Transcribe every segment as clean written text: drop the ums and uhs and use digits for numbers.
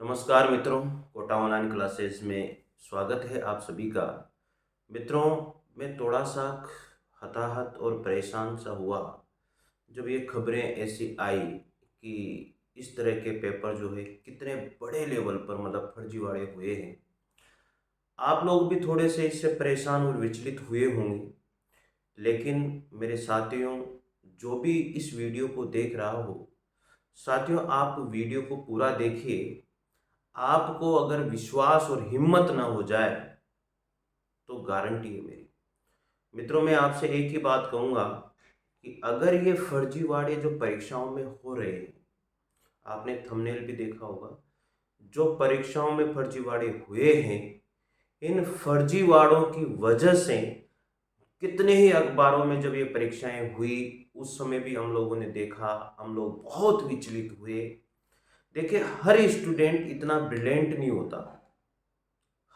नमस्कार मित्रों, Kota online classes में स्वागत है आप सभी का। मित्रों, मैं थोड़ा सा हताहत और परेशान सा हुआ जब ये खबरें ऐसी आई कि इस तरह के पेपर जो है कितने बड़े लेवल पर मतलब फर्जीवाड़े हुए हैं। आप लोग भी थोड़े से इससे परेशान और विचलित हुए होंगे, लेकिन मेरे साथियों, जो भी इस वीडियो को देख रहा हो, साथियों आप वीडियो को पूरा देखिए। आपको अगर विश्वास और हिम्मत ना हो जाए तो गारंटी है मेरी। मित्रों, मैं आपसे एक ही बात कहूंगा कि अगर ये फर्जीवाड़े जो परीक्षाओं में हो रहे हैं, आपने थंबनेल भी देखा होगा, जो परीक्षाओं में फर्जीवाड़े हुए हैं, इन फर्जीवाड़ों की वजह से कितने ही अखबारों में जब ये परीक्षाएं हुई, उस समय भी हम लोगों ने देखा, हम लोग बहुत विचलित हुए। देखिए, हर स्टूडेंट इतना ब्रिलियंट नहीं होता,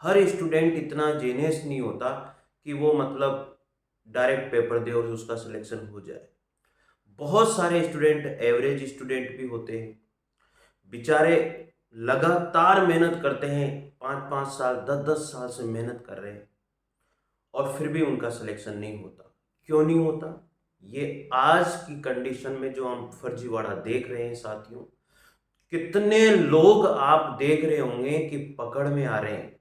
हर स्टूडेंट इतना जीनियस नहीं होता कि वो मतलब डायरेक्ट पेपर दे और उसका सिलेक्शन हो जाए। बहुत सारे स्टूडेंट एवरेज स्टूडेंट भी होते हैं, बेचारे लगातार मेहनत करते हैं, 5-5 साल 10-10 साल से मेहनत कर रहे हैं और फिर भी उनका सिलेक्शन नहीं होता। क्यों नहीं होता? ये आज की कंडीशन में जो हम फर्जीवाड़ा देख रहे हैं साथियों, कितने लोग आप देख रहे होंगे कि पकड़ में आ रहे हैं।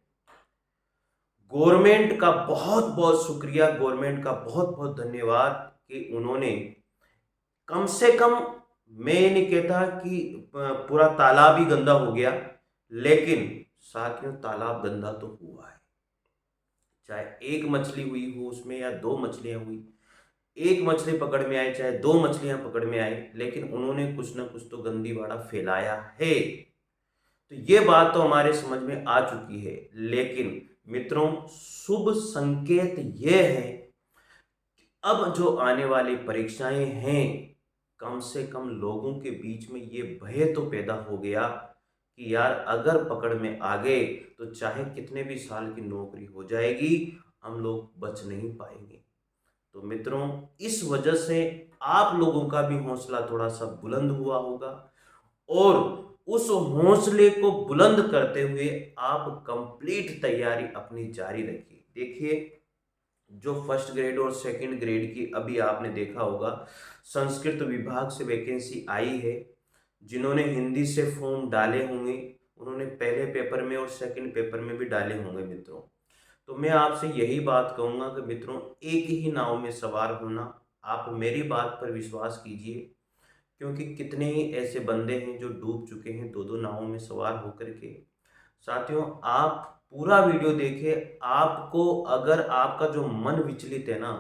गवर्नमेंट का बहुत बहुत शुक्रिया, गवर्नमेंट का बहुत बहुत धन्यवाद कि उन्होंने कम से कम, मैं ये नहीं कहता कि पूरा तालाब ही गंदा हो गया, लेकिन साथियों तालाब गंदा तो हुआ है। चाहे एक मछली हुई हो उसमें या दो मछलियां हुई, एक मछली पकड़ में आई चाहे दो मछलियां पकड़ में आई, लेकिन उन्होंने कुछ ना कुछ तो गंदी वाड़ा फैलाया है। तो ये बात तो हमारे समझ में आ चुकी है। लेकिन मित्रों, शुभ संकेत ये है कि अब जो आने वाली परीक्षाएं हैं, कम से कम लोगों के बीच में ये भय तो पैदा हो गया कि यार अगर पकड़ में आ गए तो चाहे कितने भी साल की नौकरी हो जाएगी, हम लोग बच नहीं पाएंगे। तो मित्रों, इस वजह से आप लोगों का भी हौसला थोड़ा सा बुलंद हुआ होगा, और उस हौसले को बुलंद करते हुए आप कंप्लीट तैयारी अपनी जारी रखिए। देखिए, जो फर्स्ट ग्रेड और सेकंड ग्रेड की अभी आपने देखा होगा, संस्कृत विभाग से वैकेंसी आई है। जिन्होंने हिंदी से फॉर्म डाले होंगे, उन्होंने पहले पेपर में और सेकंड पेपर में भी डाले होंगे मित्रों। तो मैं आपसे यही बात कहूंगा कि मित्रों, एक ही नाव में सवार होना। आप मेरी बात पर विश्वास कीजिए, क्योंकि कितने ही ऐसे बंदे हैं जो डूब चुके हैं दो दो नावों में सवार होकर के। साथियों, आप पूरा वीडियो देखिए। आपको अगर आपका जो मन विचलित है ना,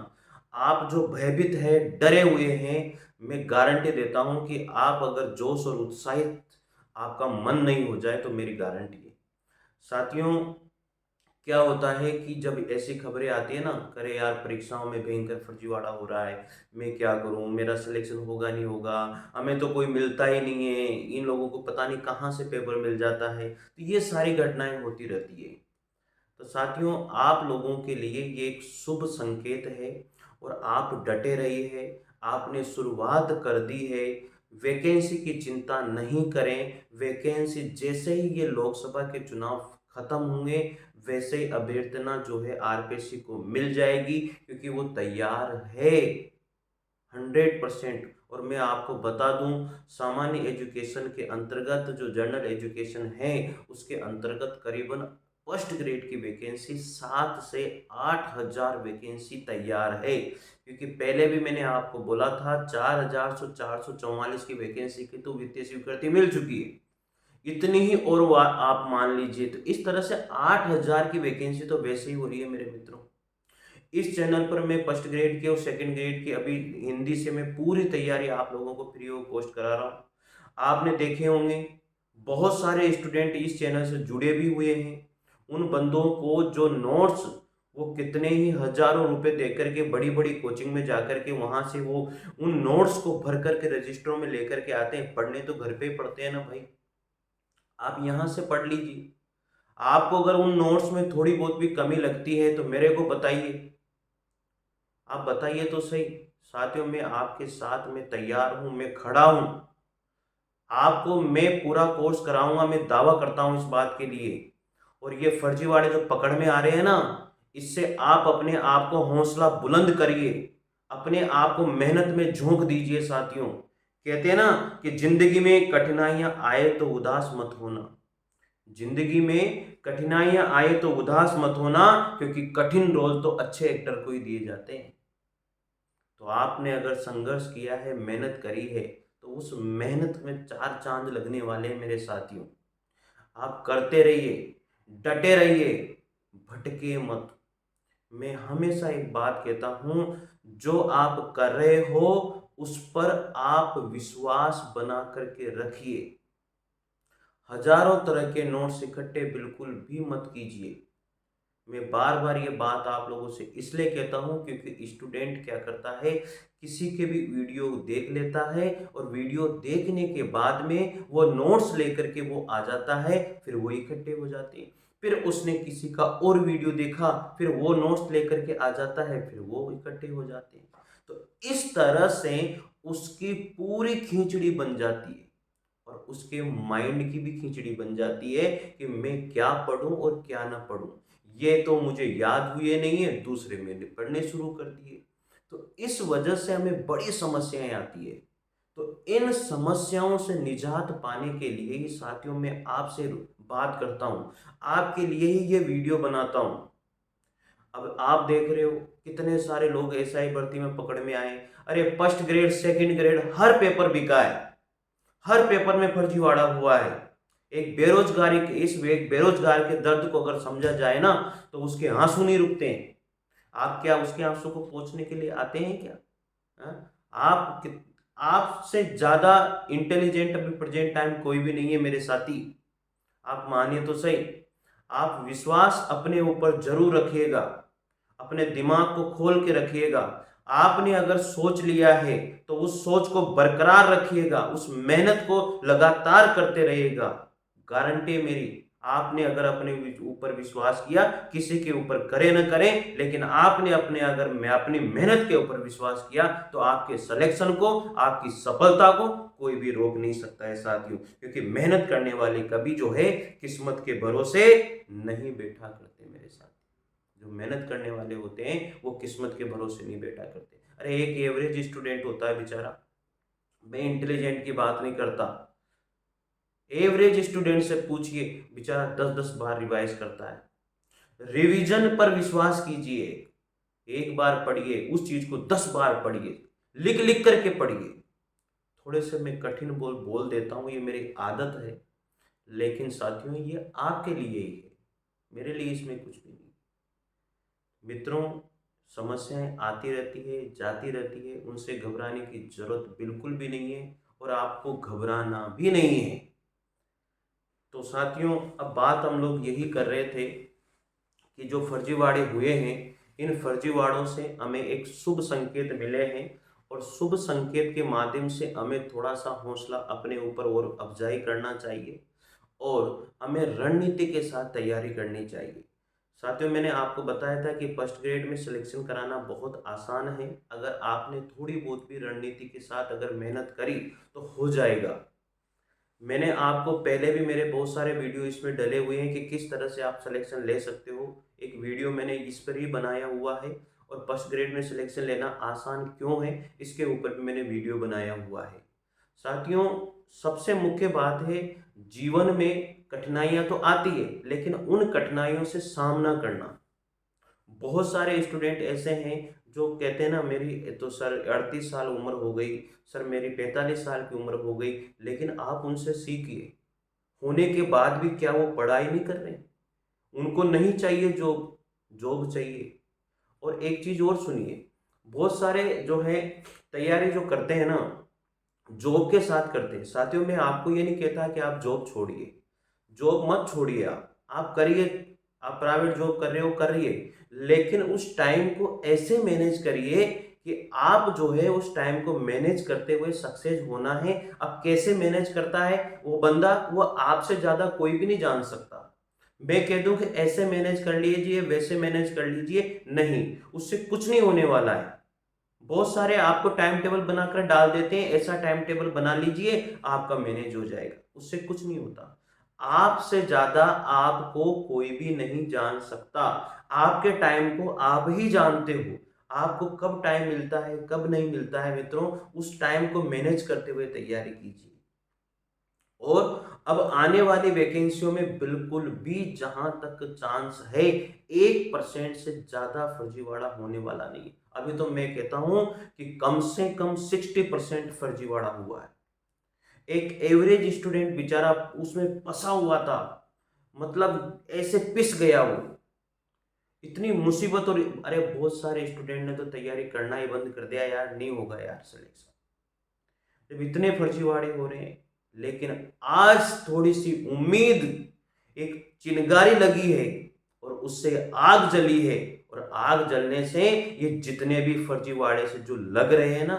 आप जो भयभीत है, डरे हुए हैं, मैं गारंटी देता हूं कि आप अगर जोश और उत्साहित आपका मन नहीं हो जाए तो मेरी गारंटी है। साथियों, क्या होता है कि जब ऐसी खबरें आती है ना, करे यार परीक्षाओं में भयंकर फर्जीवाड़ा हो रहा है, मैं क्या करूं, मेरा सिलेक्शन होगा नहीं होगा, हमें तो कोई मिलता ही नहीं है, इन लोगों को पता नहीं कहाँ से पेपर मिल जाता है, तो ये सारी घटनाएं होती रहती है। तो साथियों, आप लोगों के लिए ये एक शुभ संकेत है और आप डटे रहिए। आपने शुरुआत कर दी है। वैकेंसी की चिंता नहीं करें। वैकेंसी जैसे ही ये लोकसभा के चुनाव खत्म होंगे, वैसे ही अभ्यर्थना जो है आरपीसी को मिल जाएगी, क्योंकि वो तैयार है 100%। और मैं आपको बता दूं, सामान्य एजुकेशन के अंतर्गत जो जनरल एजुकेशन है, उसके अंतर्गत करीबन फर्स्ट ग्रेड की वैकेंसी 7 से 8 हजार वैकेंसी तैयार है। क्योंकि पहले भी मैंने आपको बोला था 4,444 की वैकेंसी की तो वित्तीय स्वीकृति मिल चुकी है। इतनी ही और आप मान लीजिए, तो इस तरह से 8 हजार की वैकेंसी तो वैसे ही हो रही है मेरे मित्रों। इस चैनल पर मैं फर्स्ट ग्रेड की और सेकंड ग्रेड की अभी हिंदी से मैं पूरी तैयारी आप लोगों को फ्री ऑफ कॉस्ट करा रहा हूँ। आपने देखे होंगे, बहुत सारे स्टूडेंट इस चैनल से जुड़े भी हुए हैं। उन बंदों को जो नोट्स, वो कितने ही हजारों रुपए देकर के बड़ी बड़ी कोचिंग में जाकर के वहां से वो उन नोट्स को भर करके रजिस्टरों में लेकर के आते हैं। पढ़ने तो घर पे ही पढ़ते हैं ना भाई, आप यहाँ से पढ़ लीजिए। आपको अगर उन नोट्स में थोड़ी बहुत भी कमी लगती है तो मेरे को बताइए, आप बताइए तो सही। साथियों, मैं आपके साथ में तैयार हूं, मैं खड़ा हूं। आपको मैं पूरा कोर्स कराऊंगा, मैं दावा करता हूं इस बात के लिए। और ये फर्जीवाड़े जो पकड़ में आ रहे हैं ना, इससे आप अपने आप को हौसला बुलंद करिए, अपने आप को मेहनत में झोंक दीजिए साथियों। कहते हैं ना कि जिंदगी में कठिनाइयां आए तो उदास मत होना, जिंदगी में कठिनाइयां आए तो उदास मत होना, क्योंकि कठिन रोल तो अच्छे एक्टर को ही दिए जाते हैं। तो आपने अगर संघर्ष किया है, मेहनत करी है, तो उस मेहनत में चार चांद लगने वाले हैं मेरे साथियों। आप करते रहिए, डटे रहिए, भटके मत। मैं हमेशा एक बात कहता हूं, जो आप कर रहे हो उस पर आप विश्वास बना करके रखिए। हजारों तरह के नोट्स इकट्ठे बिल्कुल भी मत कीजिए। मैं बार बार ये बात आप लोगों से इसलिए कहता हूं क्योंकि स्टूडेंट क्या करता है, किसी के भी वीडियो देख लेता है और वीडियो देखने के बाद में वो नोट्स लेकर के वो आ जाता है, फिर वो इकट्ठे हो जाते हैं। फिर उसने किसी का और वीडियो देखा, फिर वो नोट्स लेकर के आ जाता है, फिर वो इकट्ठे हो जाते हैं। तो इस तरह से उसकी पूरी खींचड़ी बन जाती है और उसके माइंड की भी खिचड़ी बन जाती है कि मैं क्या पढूं और क्या ना पढूं, ये तो मुझे याद हुए नहीं है, दूसरे मैंने पढ़ने शुरू कर दिए। तो इस वजह से हमें बड़ी समस्याएं आती है। तो इन समस्याओं से निजात पाने के लिए ही साथियों मैं आपसे बात करता हूं, आपके लिए ही ये वीडियो बनाता हूं। अब आप देख रहे हो कितने सारे लोग एसआई भर्ती में पकड़ में आए। अरे फर्स्ट ग्रेड सेकंड ग्रेड हर पेपर बिका है, हर पेपर में फर्जीवाड़ा हुआ है। एक बेरोजगारी के इस एक बेरोजगार के दर्द को अगर समझा जाए ना, तो उसके आंसू नहीं रुकते हैं। आप क्या उसके आंसू को पोंछने के लिए आते हैं क्या? हाँ? आपसे ज्यादा इंटेलिजेंट अभी प्रेजेंट टाइम कोई भी नहीं है मेरे साथी। आप मानिए तो सही। आप विश्वास अपने ऊपर जरूर रखिएगा, अपने दिमाग को खोल के रखिएगा। आपने अगर सोच लिया है तो उस सोच को बरकरार रखिएगा, उस मेहनत को लगातार करते रहिएगा। गारंटी मेरी, आपने अगर अपने ऊपर विश्वास किया, किसी के ऊपर करे न करें, लेकिन आपने अपने अगर मैं अपनी मेहनत के ऊपर विश्वास किया, तो आपके सिलेक्शन को, आपकी सफलता को कोई भी रोक नहीं सकता है साथियों। क्योंकि मेहनत करने वाले कभी जो है किस्मत के भरोसे नहीं बैठा करते मेरे साथ। जो मेहनत करने वाले होते हैं वो किस्मत के भरोसे नहीं बैठा करते। अरे एक एवरेज स्टूडेंट होता है बेचारा, मैं इंटेलिजेंट की बात नहीं करता, एवरेज स्टूडेंट से पूछिए, बेचारा 10-10 बार रिवाइज करता है। रिवीजन पर विश्वास कीजिए, एक बार पढ़िए उस चीज को 10 बार पढ़िए, लिख लिख करके पढ़िए। थोड़े से मैं कठिन बोल बोल देता हूँ, ये मेरी आदत है, लेकिन साथियों ये आपके लिए ही है, मेरे लिए इसमें कुछ भी नहीं। मित्रों, समस्याएं आती रहती है, जाती रहती है, उनसे घबराने की जरूरत बिल्कुल भी नहीं है और आपको घबराना भी नहीं है। तो साथियों, अब बात हम लोग यही कर रहे थे कि जो फर्जीवाड़े हुए हैं, इन फर्जीवाड़ों से हमें एक शुभ संकेत मिले हैं और शुभ संकेत के माध्यम से हमें थोड़ा सा हौसला अपने ऊपर और अफजाई करना चाहिए और हमें रणनीति के साथ तैयारी करनी चाहिए। साथियों, मैंने आपको बताया था कि फर्स्ट ग्रेड में सिलेक्शन कराना बहुत आसान है। अगर आपने थोड़ी बहुत भी रणनीति के साथ अगर मेहनत करी तो हो जाएगा। मैंने आपको पहले भी मेरे बहुत सारे वीडियो इसमें डले हुए हैं कि किस तरह से आप सिलेक्शन ले सकते हो। एक वीडियो मैंने इस पर ही बनाया हुआ है और फर्स्ट ग्रेड में सिलेक्शन लेना आसान क्यों है, इसके ऊपर भी मैंने वीडियो बनाया हुआ है। साथियों, सबसे मुख्य बात है, जीवन में कठिनाइयां तो आती है, लेकिन उन कठिनाइयों से सामना करना। बहुत सारे स्टूडेंट ऐसे हैं जो कहते हैं ना, मेरी तो सर 38 साल उम्र हो गई, सर मेरी 45 साल की उम्र हो गई, लेकिन आप उनसे सीखिए। होने के बाद भी क्या वो पढ़ाई नहीं कर रहे? उनको नहीं चाहिए जॉब, जॉब चाहिए। और एक चीज और सुनिए, बहुत सारे जो है तैयारी जो करते हैं ना, जॉब के साथ करते हैं। साथियों, मैं आपको ये नहीं कहता कि आप जॉब छोड़िए, जॉब मत छोड़िए, आप करिए। आप प्राइवेट जॉब कर रहे हो, करिए, लेकिन उस टाइम को ऐसे मैनेज करिए कि आप जो है उस टाइम को मैनेज करते हुए सक्सेस होना है। अब कैसे मैनेज करता है वो बंदा, वो आपसे ज्यादा कोई भी नहीं जान सकता। मैं कह दूं कि ऐसे मैनेज कर लीजिए, वैसे मैनेज कर लीजिए, नहीं, उससे कुछ नहीं होने वाला है। बहुत सारे आपको टाइम टेबल बनाकर डाल देते हैं, ऐसा टाइम टेबल बना लीजिए आपका मैनेज हो जाएगा, उससे कुछ नहीं होता। आपसे ज्यादा आपको कोई भी नहीं जान सकता। आपके टाइम को आप ही जानते हो। आपको कब टाइम मिलता है कब नहीं मिलता है मित्रों, उस टाइम को मैनेज करते हुए तैयारी कीजिए। और अब आने वाली वैकेंसियों में बिल्कुल भी जहां तक चांस है, 1% से ज्यादा फर्जीवाड़ा होने वाला नहीं है। अभी तो मैं कहता हूं कि कम से कम 60% फर्जीवाड़ा हुआ है। एक एवरेज स्टूडेंट बेचारा उसमें फंसा हुआ था, मतलब ऐसे पिस गया वो, इतनी मुसीबत। और अरे बहुत सारे स्टूडेंट ने तो तैयारी करना ही बंद कर दिया यार, नहीं होगा यार सिलेक्शन, जब इतने फर्जीवाड़े हो रहे हैं। लेकिन आज थोड़ी सी उम्मीद, एक चिंगारी लगी है और उससे आग जली है, और आग जलने से ये जितने भी फर्जीवाड़े से जो लग रहे हैं ना,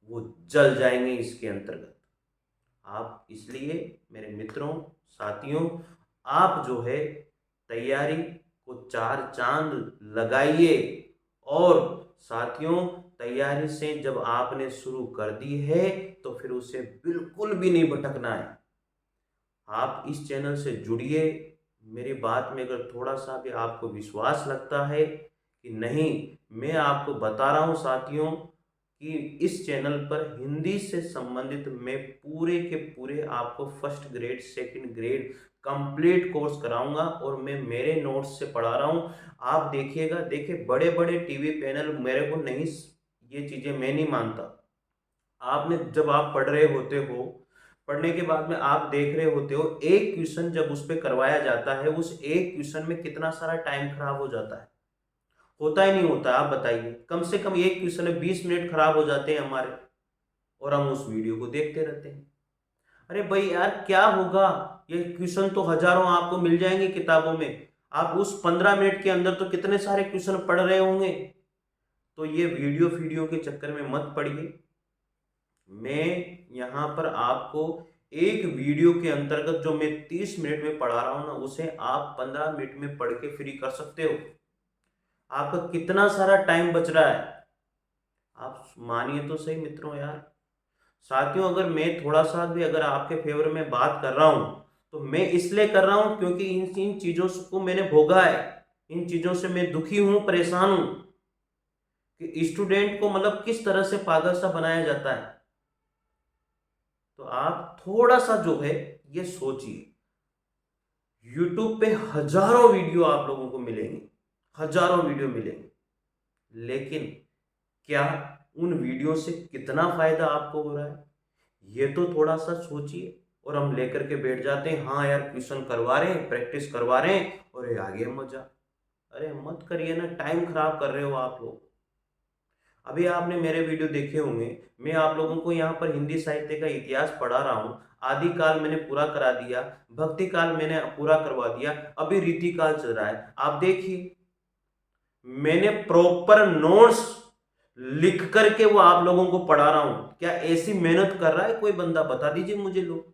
वो जल जाएंगे इसके अंतर्गत। आप इसलिए मेरे मित्रों, साथियों, आप जो है तैयारी को चार चांद लगाइए। और साथियों, तैयारी से जब आपने शुरू कर दी है तो फिर उसे बिल्कुल भी नहीं भटकना है। आप इस चैनल से जुड़िए। मेरी बात में अगर थोड़ा सा भी आपको विश्वास लगता है कि नहीं, मैं आपको बता रहा हूँ साथियों कि इस चैनल पर हिंदी से संबंधित मैं पूरे के पूरे आपको first grade second grade complete course कराऊंगा, और मैं मेरे नोट्स से पढ़ा रहा हूँ। आप देखिएगा, देखिए बड़े बड़े टीवी पैनल मेरे को नहीं, ये चीज़ें मैं नहीं मानता। आपने जब आप पढ़ रहे होते हो, पढ़ने के बाद में आप देख रहे होते हो, एक क्वेश्चन जब उस पर करवाया जाता है, उस एक क्वेश्चन में कितना सारा टाइम खराब हो जाता है। होता ही नहीं होता? आप बताइए, कम से कम एक क्वेश्चन में 20 मिनट खराब हो जाते हैं हमारे, और हम उस वीडियो को देखते रहते हैं। अरे भाई यार क्या होगा, ये क्वेश्चन तो हजारों आपको मिल जाएंगे किताबों में, आप उस 15 मिनट के अंदर तो कितने सारे क्वेश्चन पढ़ रहे होंगे। तो ये वीडियो के चक्कर में मत पड़िए। मैं यहाँ पर आपको एक वीडियो के अंतर्गत जो मैं 30 मिनट में पढ़ा रहा हूँ ना, उसे आप 15 मिनट में पढ़ के फ्री कर सकते हो। आपका कितना सारा टाइम बच रहा है, आप मानिए तो सही मित्रों यार। साथियों, अगर मैं थोड़ा सा भी अगर आपके फेवर में बात कर रहा हूँ, तो मैं इसलिए कर रहा हूँ क्योंकि इन इन चीज़ों को मैंने भोगा है। इन चीज़ों से मैं दुखी हूँ, परेशान हूँ कि स्टूडेंट को मतलब किस तरह से पागल सा बनाया जाता है। तो आप थोड़ा सा जो है ये सोचिए। यूट्यूब पे हजारों वीडियो आप लोगों को मिलेंगे, हजारों वीडियो मिलेंगे, लेकिन क्या उन वीडियो से कितना फायदा आपको हो रहा है, ये तो थोड़ा सा सोचिए। और हम लेकर के बैठ जाते हैं, हाँ यार क्वेश्चन करवा रहे हैं, प्रैक्टिस करवा रहे हैं, और ये आ गया मजा। अरे मत करिए ना, टाइम खराब कर रहे हो आप लोग। अभी आपने मेरे वीडियो देखे होंगे, मैं आप लोगों को यहाँ पर हिंदी साहित्य का इतिहास पढ़ा रहा हूँ। आदि काल मैंने पूरा करा दिया, भक्ति काल मैंने पूरा करवा दिया, अभी रीति काल चल रहा है। आप देखिए, मैंने प्रॉपर नोट्स लिख करके वो आप लोगों को पढ़ा रहा हूं। क्या ऐसी मेहनत कर रहा है कोई बंदा? बता दीजिए मुझे लोग।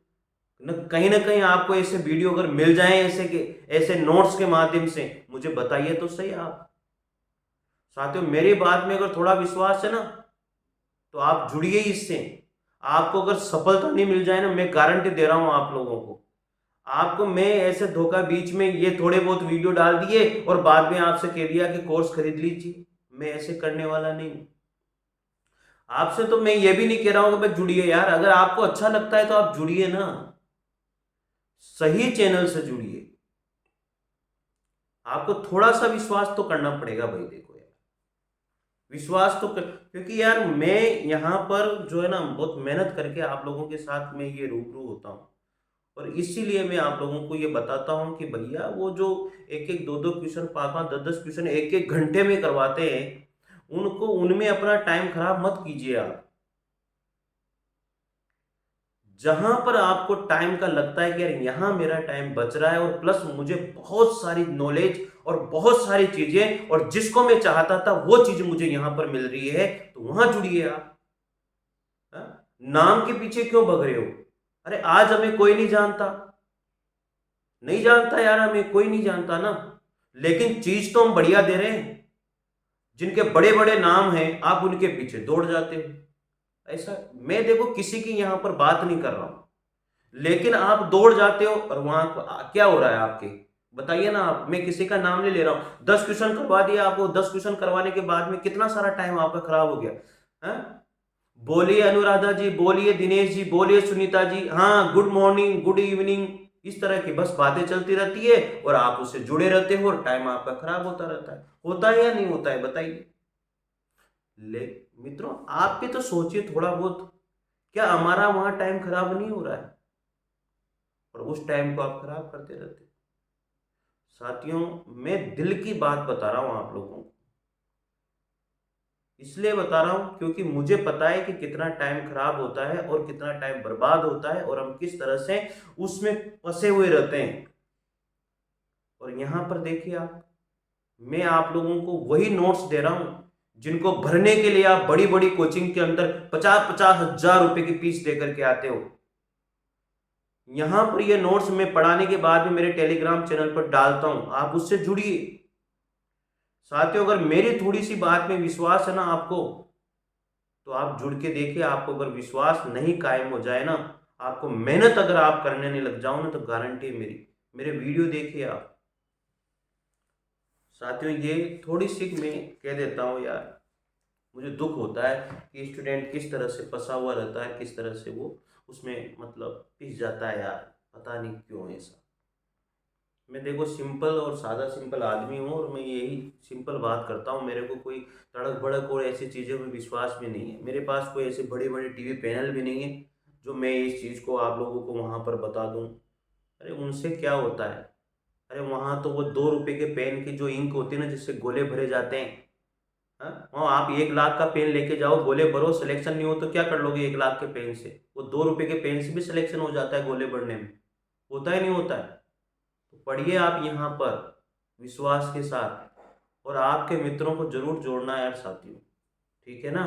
न कहीं आपको ऐसे वीडियो अगर मिल जाए, ऐसे के ऐसे नोट्स के माध्यम से, मुझे बताइए तो सही आप। साथियों, मेरी बात में अगर थोड़ा विश्वास है ना, तो आप जुड़िए इससे। आपको अगर सफलता नहीं मिल जाए ना, मैं गारंटी दे रहा हूं आप लोगों को, आपको मैं ऐसे धोखा बीच में ये थोड़े बहुत वीडियो डाल दिए और बाद में आपसे कह दिया कि कोर्स खरीद लीजिए, मैं ऐसे करने वाला नहीं हूं। आपसे तो मैं ये भी नहीं कह रहा हूं कि भाई जुड़िए यार, अगर आपको अच्छा लगता है तो आप जुड़िए ना, सही चैनल से जुड़िए। आपको थोड़ा सा विश्वास तो करना पड़ेगा भाई। देखो यार, विश्वास तो क्योंकि यार मैं यहाँ पर जो है ना बहुत मेहनत करके आप लोगों के साथ में ये रूबरू होता हूँ, और इसीलिए मैं आप लोगों को ये बताता हूँ कि भैया वो जो एक एक दो दो क्वेश्चन, पाँच पाँच दस दस क्वेश्चन एक एक घंटे में करवाते हैं, उनको उनमें अपना टाइम खराब मत कीजिए आप। जहां पर आपको टाइम का लगता है कि यार यहाँ मेरा टाइम बच रहा है, और प्लस मुझे बहुत सारी नॉलेज और बहुत सारी चीजें, और जिसको मैं चाहता था वो चीज मुझे यहाँ पर मिल रही है, तो वहां जुड़िए आप। हाँ? नाम के पीछे क्यों भग रहे हो? अरे आज हमें कोई नहीं जानता, नहीं जानता यार, हमें कोई नहीं जानता ना, लेकिन चीज तो हम बढ़िया दे रहे हैं। जिनके बड़े बड़े नाम हैं, आप उनके पीछे दौड़ जाते हो। ऐसा मैं देखो किसी की यहां पर बात नहीं कर रहा हूं, लेकिन आप दौड़ जाते हो और वहां क्या हो रहा है आपके, बताइए ना आप। मैं किसी का नाम नहीं ले रहा हूं, 10 क्वेश्चन करवा दिया आपको, 10 क्वेश्चन करवाने के बाद में कितना सारा टाइम आपका खराब हो गया है। बोलिए अनुराधा जी, बोलिए दिनेश जी, बोलिए सुनीता जी, हाँ गुड मॉर्निंग, गुड इवनिंग, इस तरह की बस बातें चलती रहती है और आप उससे जुड़े रहते हो और टाइम आपका खराब होता रहता है। होता है या नहीं होता है, बताइए। ले मित्रों, आप भी तो सोचिए थोड़ा बहुत, क्या हमारा वहां टाइम खराब नहीं हो रहा है और उस टाइम को आप खराब करते रहते हो। साथियों, मैं दिल की बात बता रहा हूं आप लोगों को, इसलिए बता रहा हूं क्योंकि मुझे पता है कि कितना टाइम खराब होता है और कितना टाइम बर्बाद होता है और हम किस तरह से उसमें फंसे हुए रहते हैं। और यहां पर देखिए आप, मैं आप लोगों को वही नोट्स दे रहा हूं जिनको भरने के लिए आप बड़ी बड़ी कोचिंग के अंदर 50-50 हजार रुपए की फीस देकर के आते हो। यहां पर ये नोट्स मैं पढ़ाने के बाद में मेरे टेलीग्राम चैनल पर डालता हूं, आप उससे जुड़िए। साथियों, अगर मेरी थोड़ी सी बात में विश्वास है ना आपको, तो आप जुड़ के देखिए। आपको अगर विश्वास नहीं कायम हो जाए ना, आपको मेहनत अगर आप करने नहीं लग जाओ ना, तो गारंटी है मेरी, मेरे वीडियो देखिए आप। साथियों, ये थोड़ी सी मैं कह देता हूँ यार, मुझे दुख होता है कि स्टूडेंट किस तरह से फंसा हुआ रहता है, किस तरह से वो उसमें मतलब पिस जाता है यार, पता नहीं क्यों ऐसा। मैं देखो सिंपल और सादा सिंपल आदमी हूँ और मैं यही सिंपल बात करता हूँ। मेरे को कोई तड़क भड़क और ऐसी चीज़ों में विश्वास भी नहीं है। मेरे पास कोई ऐसे बड़े बड़े टीवी पैनल भी नहीं है जो मैं इस चीज़ को आप लोगों को वहाँ पर बता दूँ। अरे उनसे क्या होता है, अरे वहाँ तो वो 2 रुपए के पेन की जो इंक होती है ना, जिससे गोले भरे जाते हैं। हाँ, वहाँ आप 1 लाख का पेन लेके जाओ, गोले भरो, सिलेक्शन नहीं हो तो क्या कर लोगे 1 लाख के पेन से? वो 2 रुपए के पेन से भी सिलेक्शन हो जाता है गोले भरने में, होता ही नहीं होता है। तो पढ़िए आप यहाँ पर विश्वास के साथ, और आपके मित्रों को जरूर जोड़ना है यार साथियों, ठीक है ना।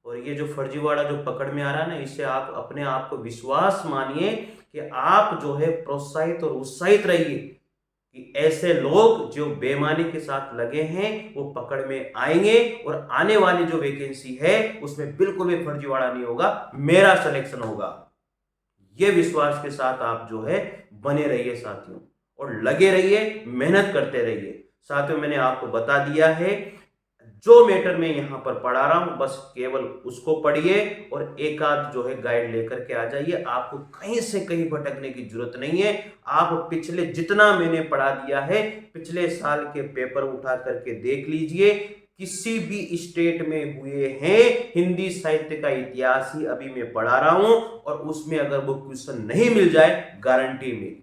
और ये जो फर्जीवाड़ा जो पकड़ में आ रहा है ना, इससे आप अपने आप को विश्वास मानिए कि आप जो है प्रोत्साहित और उत्साहित रहिए कि ऐसे लोग जो बेईमानी के साथ लगे हैं वो पकड़ में आएंगे और आने वाली जो वैकेंसी है उसमें बिल्कुल भी फर्जीवाड़ा नहीं होगा, मेरा सिलेक्शन होगा। ये विश्वास के साथ आप जो है बने रहिए साथियों, और लगे रहिए, मेहनत करते रहिए। साथियों, मैंने आपको बता दिया है जो मैटर मैं यहां पर पढ़ा रहा हूं, बस केवल उसको पढ़िए और एक आध जो है गाइड लेकर के आ जाइए। आपको कहीं से कहीं भटकने की जरूरत नहीं है। आप पिछले जितना मैंने पढ़ा दिया है, पिछले साल के पेपर उठा करके देख लीजिए, किसी भी स्टेट में हुए हैं। हिंदी साहित्य का इतिहास ही अभी मैं पढ़ा रहा हूं और उसमें अगर वो क्वेश्चन नहीं मिल जाए, गारंटी मेरी।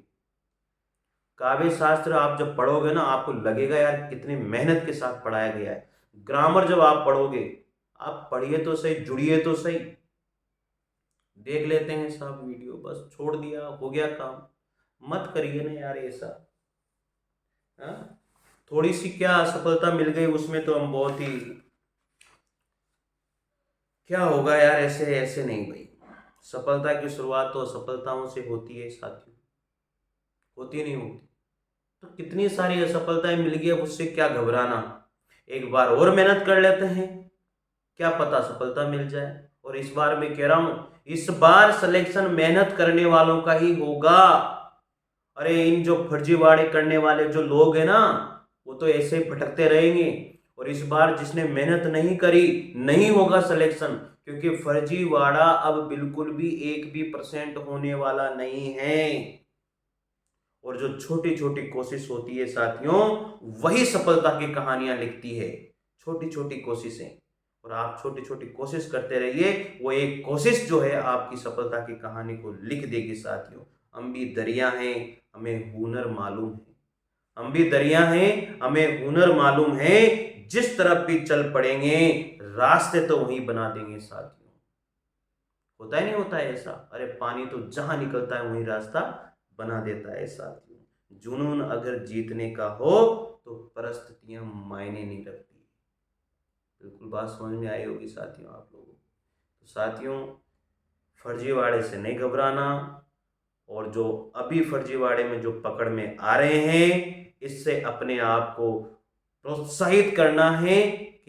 काव्य शास्त्र आप जब पढ़ोगे ना, आपको लगेगा यार कितनी मेहनत के साथ पढ़ाया गया है। ग्रामर जब आप पढ़ोगे, आप पढ़िए तो सही, जुड़िए तो सही। देख लेते हैं सब वीडियो, बस छोड़ दिया, हो गया काम। मत करिए ना यार ऐसा। हाँ, थोड़ी सी क्या सफलता मिल गई उसमें तो हम बहुत ही, क्या होगा यार, ऐसे ऐसे नहीं भाई। सफलता की शुरुआत तो असफलताओं से होती है साथियों, होती नहीं होती। तो कितनी सारी असफलताएं मिल गई, अब उससे क्या घबराना। एक बार और मेहनत कर लेते हैं, क्या पता सफलता मिल जाए। और इस बार मैं कह रहा हूं, इस बार सिलेक्शन मेहनत करने वालों का ही होगा। अरे इन जो फर्जीवाड़े करने वाले जो लोग हैं ना, वो तो ऐसे ही भटकते रहेंगे। और इस बार जिसने मेहनत नहीं करी, नहीं होगा सिलेक्शन, क्योंकि फर्जीवाड़ा अब बिल्कुल भी 1% भी होने वाला नहीं है। और जो छोटी छोटी कोशिश होती है साथियों, वही सफलता की कहानियां लिखती है। छोटी छोटी कोशिशें, और आप छोटी छोटी कोशिश करते रहिए, वो एक कोशिश जो है आपकी सफलता की कहानी को लिख देगी साथियों। हम भी दरिया हैं, हमें हुनर मालूम है। हम भी दरिया हैं, हमें हुनर मालूम है। जिस तरफ भी चल पड़ेंगे, रास्ते तो वहीं बना देंगे साथियों। होता ही नहीं होता है ऐसा? अरे पानी तो जहां निकलता है वहीं रास्ता बना देता है साथियों। जुनून अगर जीतने का हो तो परिस्थितियां मायने नहीं रखती। बिल्कुल बात समझ में आई होगी साथियों आप लोगों को। तो साथियों, फर्जीवाड़े से नहीं घबराना, और जो अभी फर्जीवाड़े में जो पकड़ में आ रहे हैं, इससे अपने आप को प्रोत्साहित करना है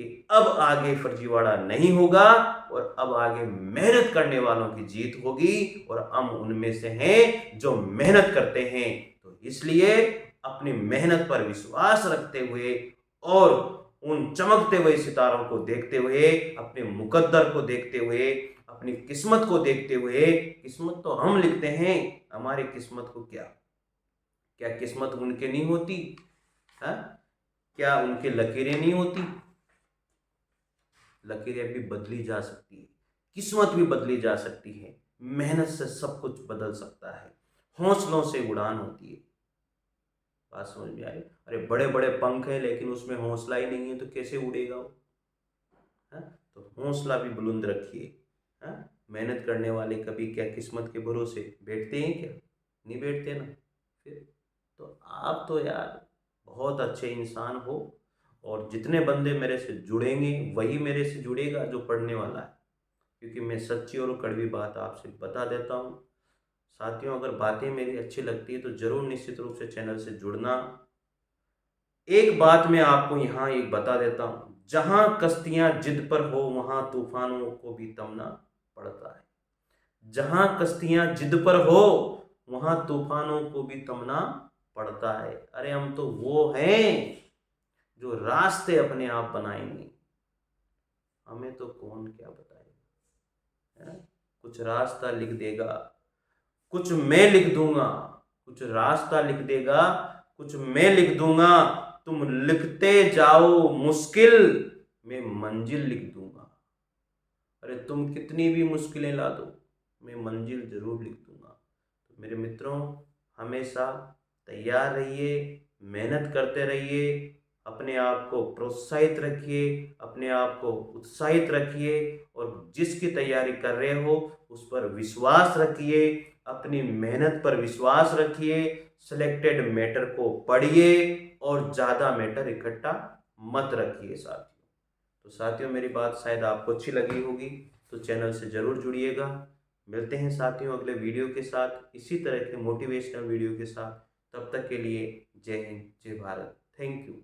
कि अब आगे फर्जीवाड़ा नहीं होगा और अब आगे मेहनत करने वालों की जीत होगी और हम उनमें से हैं जो मेहनत करते हैं। तो इसलिए अपनी मेहनत पर विश्वास रखते हुए और उन चमकते हुए सितारों को देखते हुए, अपने मुकद्दर को देखते हुए, अपनी किस्मत को देखते हुए, किस्मत तो हम लिखते हैं, हमारी किस्मत को क्या किस्मत उनके नहीं होती? हाँ, क्या उनके लकीरें नहीं होती? लकीरें भी बदली जा सकती है, किस्मत भी बदली जा सकती है, मेहनत से सब कुछ बदल सकता है, हौसलों से उड़ान होती है। बात समझ में आई? अरे बड़े बड़े पंख है लेकिन उसमें हौसला ही नहीं है तो कैसे उड़ेगा वो? है? तो हौसला भी बुलंद रखिए। हाँ, मेहनत करने वाले कभी क्या किस्मत के भरोसे बैठते हैं क्या? नहीं बैठते ना। फिर तो आप तो यार बहुत अच्छे इंसान हो और जितने बंदे मेरे से जुड़ेंगे वही मेरे से जुड़ेगा जो पढ़ने वाला है, क्योंकि मैं सच्ची और कड़वी बात आपसे बता देता हूँ। साथियों, अगर बातें मेरी अच्छी लगती है तो ज़रूर निश्चित रूप से चैनल से जुड़ना। एक बात मैं आपको यहाँ एक बता देता हूँ, जहाँ कश्तियाँ जिद पर हो वहाँ तूफानों को भी तमना पड़ता है। जहाँ कश्तियाँ जिद पर हो वहाँ तूफानों को भी तमना पड़ता है। अरे हम तो वो हैं जो रास्ते अपने आप बनाएंगे, हमें तो कौन क्या बताएगा, है? कुछ रास्ता लिख देगा, कुछ मैं लिख दूंगा, कुछ रास्ता लिख देगा, कुछ मैं लिख दूंगा, तुम लिखते जाओ मुश्किल, मैं मंजिल लिख दूंगा। अरे तुम कितनी भी मुश्किलें ला दो, मैं मंजिल जरूर लिख दूंगा। तो मेरे मित्रों, हमेशा तैयार रहिए, मेहनत करते रहिए, अपने आप को प्रोत्साहित रखिए, अपने आप को उत्साहित रखिए और जिसकी तैयारी कर रहे हो उस पर विश्वास रखिए, अपनी मेहनत पर विश्वास रखिए, सिलेक्टेड मैटर को पढ़िए और ज़्यादा मैटर इकट्ठा मत रखिए साथियों। तो साथियों, मेरी बात शायद आपको अच्छी लगी होगी, तो चैनल से ज़रूर जुड़िएगा। मिलते हैं साथियों अगले वीडियो के साथ, इसी तरह के मोटिवेशनल वीडियो के साथ। तब तक के लिए जय हिंद, जय भारत, थैंक यू।